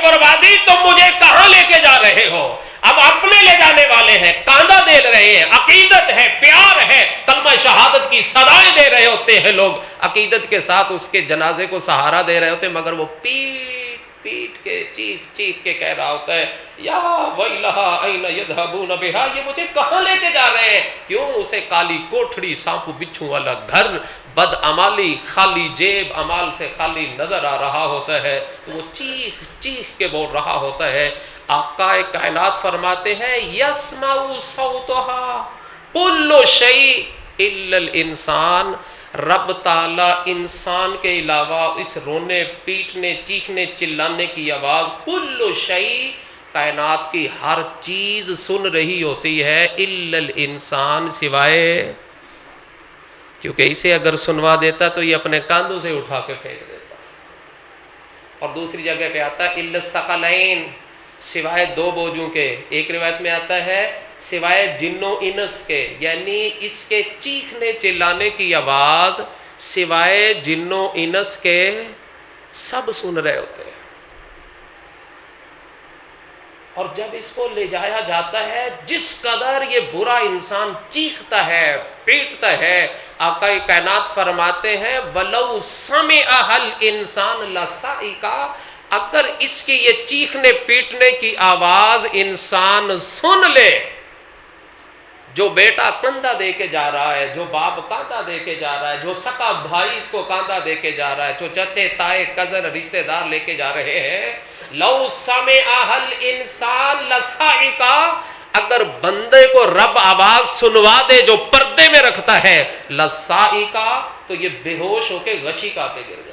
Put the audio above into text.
بربادی، تم مجھے کہاں لے کے جا رہے ہو؟ اب اپنے لے جانے والے ہیں، کاندھا دے رہے ہیں، عقیدت ہے، پیار ہے، کلمہ شہادت کی صدائیں دے رہے ہوتے ہیں لوگ، عقیدت کے ساتھ اس کے جنازے کو سہارا دے رہے ہوتے ہیں، مگر وہ پیٹ کے چیخ چیخ کے کہہ رہا ہوتا ہے یا ویلھا این یذھبون بھا، یہ مجھے کہاں لے کے جا رہے ہیں؟ کیوں؟ اسے کالی کوٹھڑی، سانپ بچھو والا گھر، بد عمالی، خالی جیب، عمال سے خالی نظر آ رہا ہوتا ہے، تو وہ چیخ چیخ کے بول رہا ہوتا ہے۔ آقا کائنات فرماتے ہیں یسمع صوتها کل شیء الا الانسان، رب تعالی انسان کے علاوہ اس رونے پیٹنے چیخنے چلانے کی آواز کل شیء، کائنات کی ہر چیز سن رہی ہوتی ہے، الا الانسان، سوائے، کیونکہ اسے اگر سنوا دیتا تو یہ اپنے کاندھوں سے اٹھا کے پھینک دیتا۔ اور دوسری جگہ پہ آتا ہے الا الثقلین، سوائے دو بوجھوں کے، ایک روایت میں آتا ہے سوائے جن و انس کے، یعنی اس کے چیخنے چلانے کی آواز سوائے جن و انس کے سب سن رہے ہوتے ہیں۔ اور جب اس کو لے جایا جاتا ہے، جس قدر یہ برا انسان چیختا ہے پیٹتا ہے، آقا کائنات فرماتے ہیں وَلَوْ سَمِعَهَا الْإِنسَانُ لَصَعِقَ، اگر اس کی یہ چیخنے پیٹنے کی آواز انسان سن لے، جو بیٹا کاندھا دے کے جا رہا ہے، جو باپ کاندھا دے کے جا رہا ہے، جو سکا بھائی اس کو کاندھا دے کے جا رہا ہے، جو چچے تائے کزن رشتہ دار لے کے جا رہے ہیں، لو سمعها الانسان لصعق، اگر بندے کو رب آواز سنوا دے جو پردے میں رکھتا ہے، لصعق، تو یہ بے ہوش ہو کے غشی کا پہ گر جائے۔